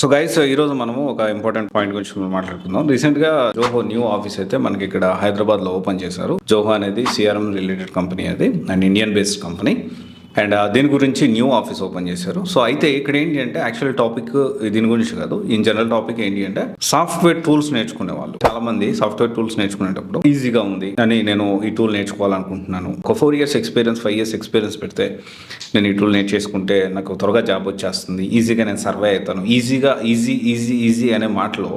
So guys, ఈరోజు మనము ఒక ఇంపార్టెంట్ పాయింట్ గురించి మాట్లాడుకుందాం. రీసెంట్గా జోహో న్యూ ఆఫీస్ అయితే మనకి ఇక్కడ హైదరాబాద్లో ఓపెన్ చేశారు. జోహో అనేది సిఆర్ఎం రిలేటెడ్ కంపెనీ అది, and Indian based company. And దీని గురించి న్యూ ఆఫీస్ ఓపెన్ చేశారు. సో అయితే ఇక్కడ ఏంటి అంటే యాక్చువల్ టాపిక్ దీని గురించి కాదు, ఇన్ జనరల్ టాపిక్ ఏంటి అంటే సాఫ్ట్వేర్ టూల్స్ నేర్చుకునే వాళ్ళు చాలా మంది సాఫ్ట్వేర్ టూల్స్ నేర్చుకునేటప్పుడు ఈజీగా ఉంది అని నేను ఈ టూల్ నేర్చుకోవాలనుకుంటున్నాను, ఒక 4 years ఎక్స్పీరియన్స్ 5 years ఎక్స్పీరియన్స్ పెడితే నేను ఈ టూల్ నేర్చేసుకుంటే నాకు త్వరగా జాబ్ వచ్చేస్తుంది, ఈజీగా నేను సర్వే అవుతాను, ఈజీ అనే మాటలో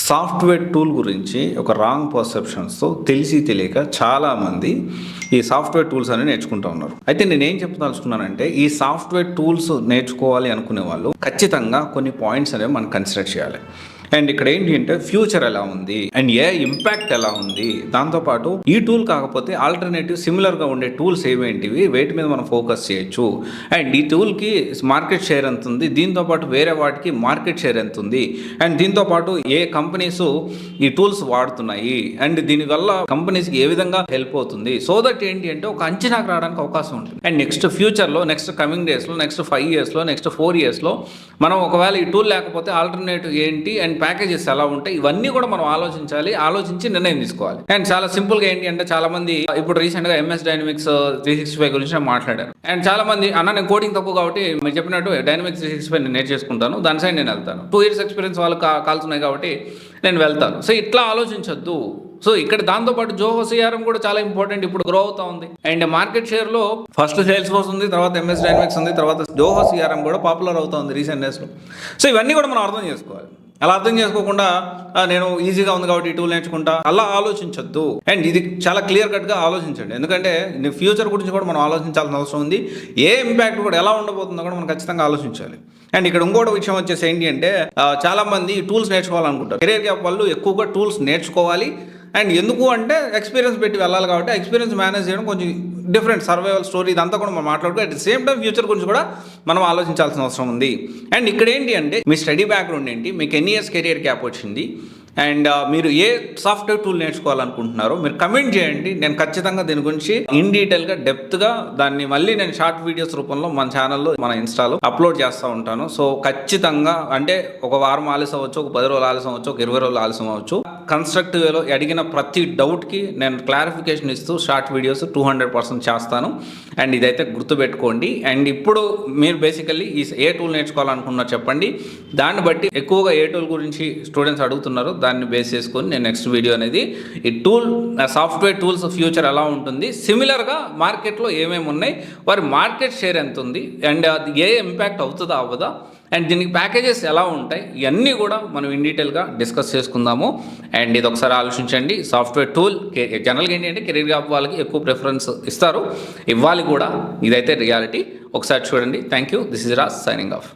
సాఫ్ట్వేర్ టూల్ గురించి ఒక రాంగ్ పర్సెప్షన్స్తో తెలియక చాలామంది ఈ సాఫ్ట్వేర్ టూల్స్ అని నేర్చుకుంటూ ఉన్నారు. అయితే నేనేం చెప్పదలుచుకున్నానంటే ఈ సాఫ్ట్వేర్ టూల్స్ నేర్చుకోవాలి అనుకునే వాళ్ళు ఖచ్చితంగా కొన్ని పాయింట్స్ అనేవి మనం కన్సిడర్ చేయాలి. అండ్ ఇక్కడ ఏంటి అంటే ఫ్యూచర్ ఎలా ఉంది అండ్ ఏ ఇంపాక్ట్ ఎలా ఉంది, దాంతోపాటు ఈ టూల్ కాకపోతే ఆల్టర్నేటివ్ సిమిలర్గా ఉండే టూల్స్ ఏవేంటివి, వేటి మీద మనం ఫోకస్ చేయొచ్చు, అండ్ ఈ టూల్కి మార్కెట్ షేర్ ఎంత ఉంది, దీంతోపాటు వేరే వాటికి మార్కెట్ షేర్ ఎంత ఉంది, అండ్ దీంతోపాటు ఏ కంపెనీస్ ఈ టూల్స్ వాడుతున్నాయి, అండ్ దీనివల్ల కంపెనీస్కి ఏ విధంగా హెల్ప్ అవుతుంది, సో దట్ ఏంటి అంటే ఒక అంచనాకు రావడానికి అవకాశం ఉంటుంది. అండ్ నెక్స్ట్ ఫ్యూచర్లో, నెక్స్ట్ కమింగ్ డేస్లో, నెక్స్ట్ 5 yearsలో, నెక్స్ట్ 4 yearsలో మనం ఒకవేళ ఈ టూల్ లేకపోతే ఆల్టర్నేటివ్ ఏంటి అండ్ ప్యాకేజెస్ ఎలా ఉంటాయి, ఇవన్నీ కూడా మనం ఆలోచించి నిర్ణయం తీసుకోవాలి. అండ్ చాలా సింపుల్గా ఏంటి అంటే చాలా మంది ఇప్పుడు రీసెంట్గా MS Dynamics 365 గురించి మాట్లాడారు. అండ్ చాలా మంది నేను కోడింగ్ తక్కువ కాబట్టి మీరు చెప్పినట్టు Dynamics 365 నేను నేర్చేసుకుంటాను, దాని సైడ్ నేను వెళ్తాను, 2 years ఎక్స్పీరియన్స్ వాళ్ళు కాల్చున్నాయి కాబట్టి నేను వెళ్తాను. సో ఇట్లా ఆలోచించొద్దు. సో ఇక్కడ దాంతోపాటు జోహో సిఆర్ఎం కూడా చాలా ఇంపార్టెంట్, ఇప్పుడు గ్రో అవుతా ఉంది. అండ్ మార్కెట్ షేర్లో ఫస్ట్ సేల్స్ ఫోర్స్ ఉంది, తర్వాత MS Dynamics ఉంది, తర్వాత జోహో సిఆర్ఎం కూడా పాపులర్ అవుతా ఉంది రీసెంట్ డేస్లో. సో ఇవన్నీ కూడా మనం అర్థం చేసుకోవాలి. అలా అర్థం చేసుకోకుండా నేను ఈజీగా ఉంది కాబట్టి ఈ టూల్ నేర్చుకుంటా అలా ఆలోచించొద్దు. అండ్ ఇది చాలా క్లియర్ కట్గా ఆలోచించండి, ఎందుకంటే ఫ్యూచర్ గురించి కూడా మనం ఆలోచించాల్సిన అవసరం ఉంది. ఏ ఇంపాక్ట్ కూడా ఎలా ఉండబోతుందో కూడా మనం ఖచ్చితంగా ఆలోచించాలి. అండ్ ఇక్కడ ఇంకోటి విషయం వచ్చేసి ఏంటి అంటే చాలా మంది టూల్స్ నేర్చుకోవాలనుకుంటారు. కెరీర్ గ్యాప్ వాళ్ళు ఎక్కువగా టూల్స్ నేర్చుకోవాలి. అండ్ ఎందుకు అంటే ఎక్స్పీరియన్స్ పెట్టి వెళ్ళాలి కాబట్టి ఎక్స్పీరియన్స్ మేనేజ్ చేయడం కొంచెం డిఫరెంట్ సర్వైవల్ స్టోరీ ఇదంతా కూడా మనం మాట్లాడుకో. At the same time future గురించి కూడా మనం ఆలోచించాల్సిన అవసరం ఉంది. అండ్ ఇక్కడ ఏంటి అంటే మీ స్టడీ బ్యాక్గ్రౌండ్ ఏంటి, మీకు ఎన్ని ఇయర్స్ కెరియర్ గ్యాప్ వచ్చింది, అండ్ మీరు ఏ సాఫ్ట్వేర్ టూల్ నేర్చుకోవాలనుకుంటున్నారో మీరు కమెంట్ చేయండి. నేను ఖచ్చితంగా దీని గురించి ఇన్ డీటెయిల్గా డెప్త్గా దాన్ని మళ్ళీ నేను షార్ట్ వీడియోస్ రూపంలో మన ఛానల్లో మన ఇన్స్టాలో అప్లోడ్ చేస్తూ ఉంటాను. సో ఖచ్చితంగా అంటే ఒక వారం ఆలస్యం అవ్వచ్చు, ఒక 10 రోజులు ఆలస్యం అవ్వచ్చు, ఒక 20 రోజులు ఆలస్యం అవ్వచ్చు, కన్స్ట్రక్టివ్ వేలో అడిగిన ప్రతి డౌట్కి నేను క్లారిఫికేషన్ ఇస్తూ షార్ట్ వీడియోస్ 200% చేస్తాను. అండ్ ఇదైతే గుర్తుపెట్టుకోండి. అండ్ ఇప్పుడు మీరు బేసికల్లీ ఈ ఏ టూల్ నేర్చుకోవాలనుకున్నారో చెప్పండి, దాన్ని బట్టి ఎక్కువగా ఏ టూల్ గురించి స్టూడెంట్స్ అడుగుతున్నారో దాన్ని బేస్ చేసుకొని నేను నెక్స్ట్ వీడియో అనేది ఈ టూల్ సాఫ్ట్వేర్ టూల్స్ ఫ్యూచర్ ఎలా ఉంటుంది, సిమిలర్గా మార్కెట్లో ఏమేమి ఉన్నాయి, వారి మార్కెట్ షేర్ ఎంత ఉంది, అండ్ అది ఏ ఇంపాక్ట్ అవుతుందా అవ్వదా, అండ్ దీనికి ప్యాకేజెస్ ఎలా ఉంటాయి, ఇవన్నీ కూడా మనం ఇన్ డీటెయిల్గా డిస్కస్ చేసుకుందాము. అండ్ ఇది ఒకసారి ఆలోచించండి. సాఫ్ట్వేర్ టూల్ జనరల్గా ఏంటి అంటే కెరీర్ గ్యాప్ వాళ్ళకి ఎక్కువ ప్రిఫరెన్స్ ఇస్తారు, ఇవ్వాలి కూడా, ఇదైతే రియాలిటీ. ఒకసారి చూడండి. Thank you. This is Raj signing off.